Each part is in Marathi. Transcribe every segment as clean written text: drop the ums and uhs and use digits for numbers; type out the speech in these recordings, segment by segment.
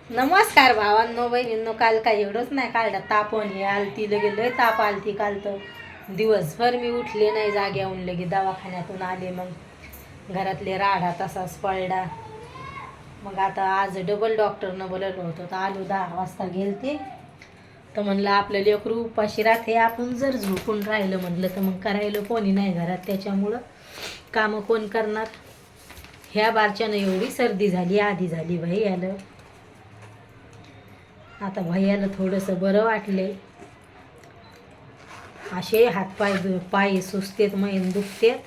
नमस्कार भावांनो बहिणींनो. काल काय एवढंच नाही काढलं, तापण हे आलती लगे लय ताप आलती काल तर दिवसभर मी उठले नाही जाग्याहून. लगे दवाखान्यातून आले, मग घरातले राडा तसाच पडला. मग आता आज डबल डॉक्टरनं बोलवलं होतं तर आलो 10 वाजता गेलते. तर म्हणलं आपलं लेकरू उपाशी राहते, आपण जर झोपून राहिलं म्हणलं तर मग करायला कोणी नाही घरात, त्याच्यामुळं कामं कोण करणार. ह्या बारच्यानं एवढी सर्दी झाली, आधी झाली भैयाला. आता भैयाला थोडंसं बरं वाटले. असे हातपाय पाय सुचतेत, मैन दुखतेत.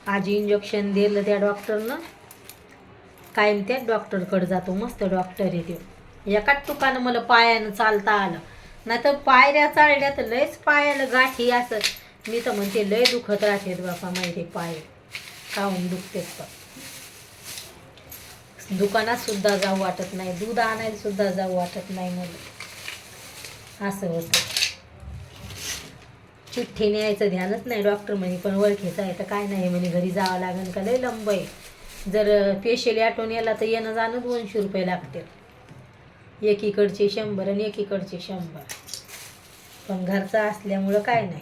आज इंजेक्शन दिलं त्या डॉक्टरनं. कायम त्याच डॉक्टरकडे जातो, मस्त डॉक्टर आहे तो. एकाच टुकानं मला पायानं चालता आलं, नाही तर पायऱ्या चालल्या तर लयच पायाला गाठी असं. मी तर म्हणते लय दुखत राहतेत बापा माहिती पाय, काहून दुखतेत. पण दुकानात सुद्धा जाऊ वाटत नाही, दूध आणायला सुद्धा जाऊ वाटत नाही मला, असं होतं. चिठ्ठी न्यायचं ध्यानच नाही. डॉक्टर म्हणे पण ओळखीचं आहे तर काय नाही म्हणे, घरी जावं लागेल का लय लंब आहे. जर पेशल ऑटोन याला तर येणं जाणं 200 रुपये लागते. एकीकडचे 100 आणि एकीकडचे 100. पण घरचं असल्यामुळं काय नाही.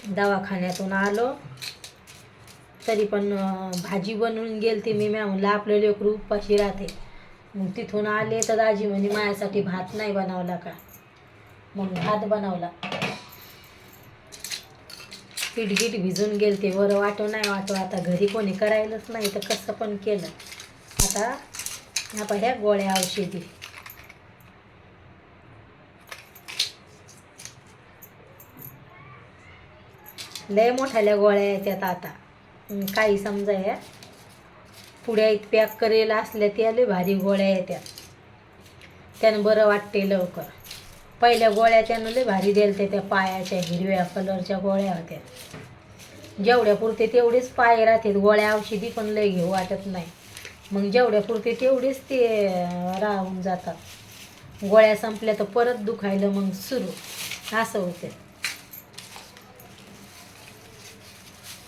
दवाखान्यातून आलो तरी पण भाजी बनवून गेलती मी. म्हणलं आपलं लेकरू उपाशी राहते. मग तिथून आले तर दाजी म्हणे माझ्यासाठी भात नाही बनवला का. मग भात बनवला. पीठगीट भिजून गेलते, बरं वाटो नाही वाटो. आता घरी कोणी करायलाच नाही तर कसं पण केलं. आता ह्या गोळ्या औषधी लय मोठ्याल्या गोळ्या येतात आता. काही समजा पुढ्या पॅक करेल असल्या त्या लय भारी गोळ्या येतात, त्यानं बरं वाटते लवकर. पहिल्या गोळ्या त्यानं लय भारी द्यायला त्या पायाच्या हिरव्या कलरच्या गोळ्या होत्या. जेवढ्या पुरते तेवढेच पाय राहतात. गोळ्या औषधी पण लय घेऊ वाटत नाही. मग जेवढ्या पुरते तेवढेच ते राहून जातात. गोळ्या संपल्या तर परत दुखायला मग सुरू, असं होतं.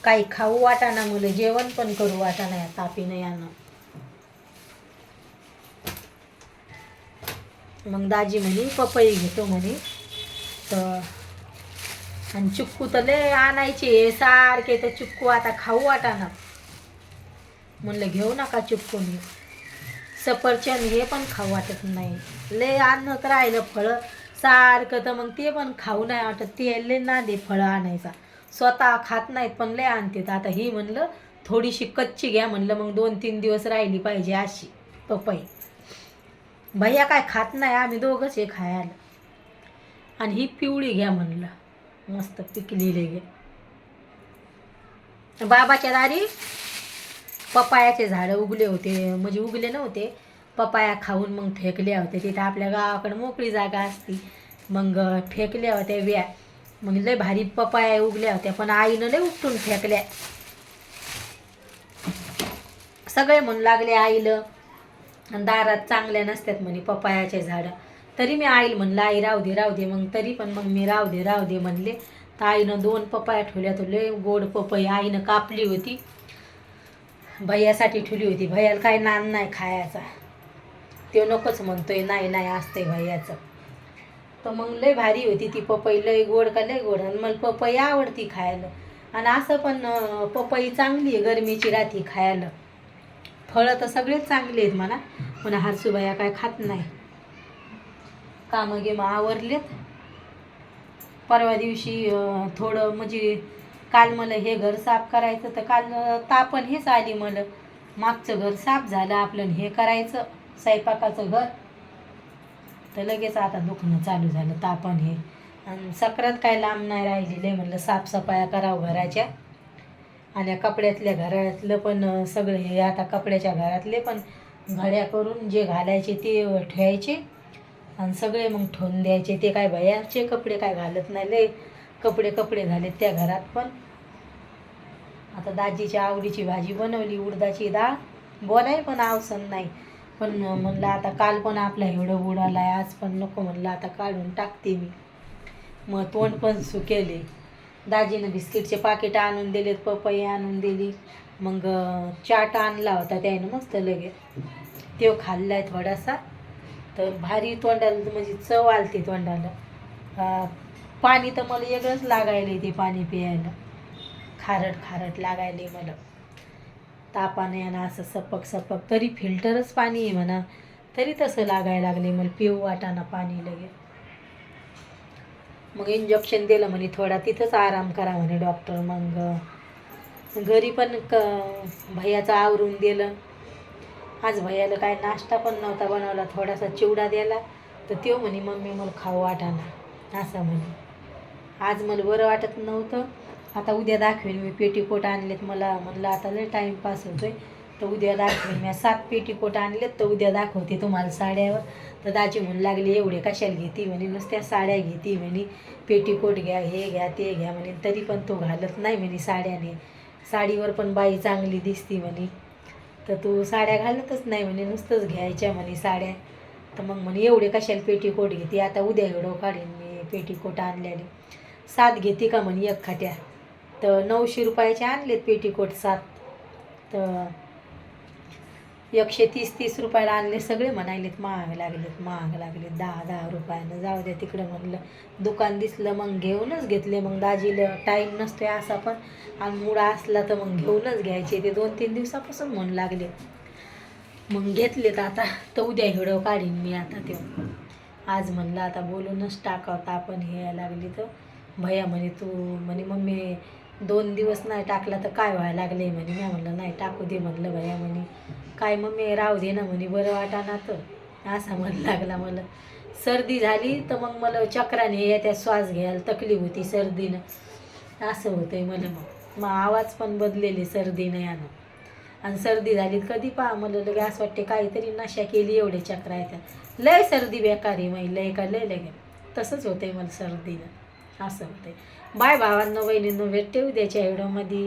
काही खाऊ वाटाना मुलं, जेवण पण करू वाटाना या तापीनं यानं. मग दाजी म्हणे पपई घेतो म्हणे. तर आणि चिक्कू तर लय आणायचे सारखे, तर चिक्कू आता खाऊ वाटाना. म्हणलं घेऊ नका चिक्कू. मी सफरचंद हे पण खाऊ वाटत नाही. लय आणत राहिलं फळं सारखं, तर मग ते पण खाऊ नाही वाटत. ते लय नादे फळं आणायचा, स्वतः खात नाहीत पण लय आणतात. आता ही म्हणलं थोडीशी कच्ची घ्या म्हणलं, मग 2-3 दिवस राहिली पाहिजे अशी पपई. भैया काय खात नाही, आम्ही दोघंच हे खायला. आणि ही पिवळी घ्या म्हणलं, मस्त पिकलेली घ्या. बाबाच्या दारी पपायाचे झाडं उगले होते, म्हणजे उगले नव्हते, पपाया खाऊन मग फेकल्या होत्या. तिथं आपल्या गावाकडे मोकळी जागा असती, मग फेकल्या होत्या व्या. मग लय भारी पपाया उगल्या होत्या, पण आईनं लय उपटून फेकल्या. सगळे म्हणू लागले आईला दारात चांगल्या नसतात म्हणे पपायाचे झाडं. तरी मी आईला म्हणलं आई राहू दे राहू दे. मग तरी पण मग मी राहू दे म्हणले. तर आईनं 2 पपाया ठेवल्या. तर लय गोड पपई आईनं कापली होती, भैयासाठी ठेवली होती. भैयाला काय नान नाही खायचा, ते नकोच म्हणतोय. नाही असते भैयाचं. तर मग लय भारी होती ती पपई, लय गोड का लय गोड. आणि मला पपई आवडती खायला. आणि असं पण पपई चांगली आहे, गरमीची राहती खायला. फळं तर सगळेच चांगले आहेत म्हणा, पण हरसूबाया काय खात नाही. कामं गेमं आवरलेत. परवा दिवशी थोडं म्हणजे काल मला हे घर साफ करायचं, तर काल तापण हेच आली मला. मागचं घर साफ झालं आपलं, हे करायचं स्वयंपाकाचं घर, तर लगेच आता दुखणं चालू झालं तापण हे. आणि सक्रात काय लांब नाही राहिलेलं आहे. म्हणलं साफसफाया करावं घराच्या. आणि कपड्यातल्या घरातलं पण सगळं हे आता कपड्याच्या घरातले पण घड्या करून जे घालायचे ते ठेवायचे आणि सगळे मग ठेवून द्यायचे. ते काय भैयाचे कपडे काय घालत नाही, लय कपडे झालेत त्या घरात पण. आता दाजीच्या आवडीची भाजी बनवली, उडदाची डाळ. बोलाय पण आवसन नाही, पण म्हणलं आता काल पण आपला एवढं उडाला आहे, आज पण नको म्हणलं आता काढून टाकते मी. मग तोंड पण सुकेले. दाजीनं बिस्किटचे पाकिट आणून दिलेत, पपई आणून दिली. मग चाट आणला होता त्यानं मस्त लगे तो खाल्लाय थोडासा, तर भारी तोंडाला म्हणजे चव आलती तोंडाला. पाणी तर मला वेगळंच लागायले ते पाणी प्यायला, खारट खारट लागायले मला तापाने आणि असं सपक सपक. तरी फिल्टरच पाणी आहे म्हणा, तरी तसं लागायला लागले मला, पिऊ वाटाना पाणी लगे. मग इंजेक्शन दिलं म्हणे थोडा तिथंच आराम करा म्हणे डॉक्टर. मग घरी पण भैयाचं आवरून दिलं. आज भैयाला काय नाश्ता पण नव्हता बनवला, थोडासा चिवडा दिला तर तो म्हणे मम्मी मला खाऊ वाटाना असं म्हणे. आज मला बरं वाटत नव्हतं. आता उद्या दाखवेन मी, पेटीकोट आणलेत मला, म्हणलं आता लय टाईमपास होतोय तर उद्या दाखवेन मी. 7 पेटीकोट आणलेत तर उद्या दाखवते तुम्हाला साड्यावर. तर दाजी म्हणू लागली एवढे कशाला घेते म्हणे, नुसत्या साड्या घेते म्हणे, पेटीकोट घ्या हे घ्या ते घ्या म्हणे, तरी पण तो घालत नाही म्हणे साड्याने. साडीवर पण बाई चांगली दिसती म्हणे, तर तू साड्या घालतच नाही म्हणे, नुसतंच घ्यायच्या म्हणे साड्या. तर मग म्हणे एवढे कशाला पेटीकोट घेते, आता उद्या एवढं काढीन मी पेटीकोट आणल्याने. 7 घेते का म्हणे एक खाट्या, तर 900 रुपयाचे आणलेत पेटीकोट 7. तर 130 रुपयाला आणले सगळे. म्हणायलेत महाग लागलेत महाग लागलेत, 10 रुपयानं. जाऊ द्या तिकडं म्हणलं, दुकान दिसलं मग घेऊनच घेतले. मग दाजीला टाईम नसतोय असा पण, आणि मुडा असला तर मग घेऊनच घ्यायचे. ते 2-3 दिवसापासून म्हणू लागले, मग घेतलेत आता. तर उद्या व्हिडिओ काढीन मी आता ते. आज म्हणलं आता बोलूनच टाकावं, आपण हे यायला लागली. तर भैया म्हणे तू म्हणे मम्मी 2 दिवस नाही टाकला तर काय व्हायला लागले म्हणे. मी म्हणलं नाही टाकू दे म्हणलं. भैया म्हणे काय मम्मी राहू दे ना म्हणे, बरं वाटाना तर असा म्हण लागला. मला सर्दी झाली तर मग मला चक्राने येत्या, श्वास घ्यायला तकलीफ होती सर्दीनं, असं होतंय मला. मग आवाज पण बदलेले सर्दीनं यानं. आणि सर्दी झाली कधी पहा मला लगे असं वाटते काहीतरी नशा केली, एवढे चक्रा येतात. लय सर्दी बेकारी माही लय का लय लगे तसंच होतंय मला सर्दीनं, असं होतंय. बाय भावांनो बहिणींनो, भेटते उद्याच्या व्हिडिओमध्ये.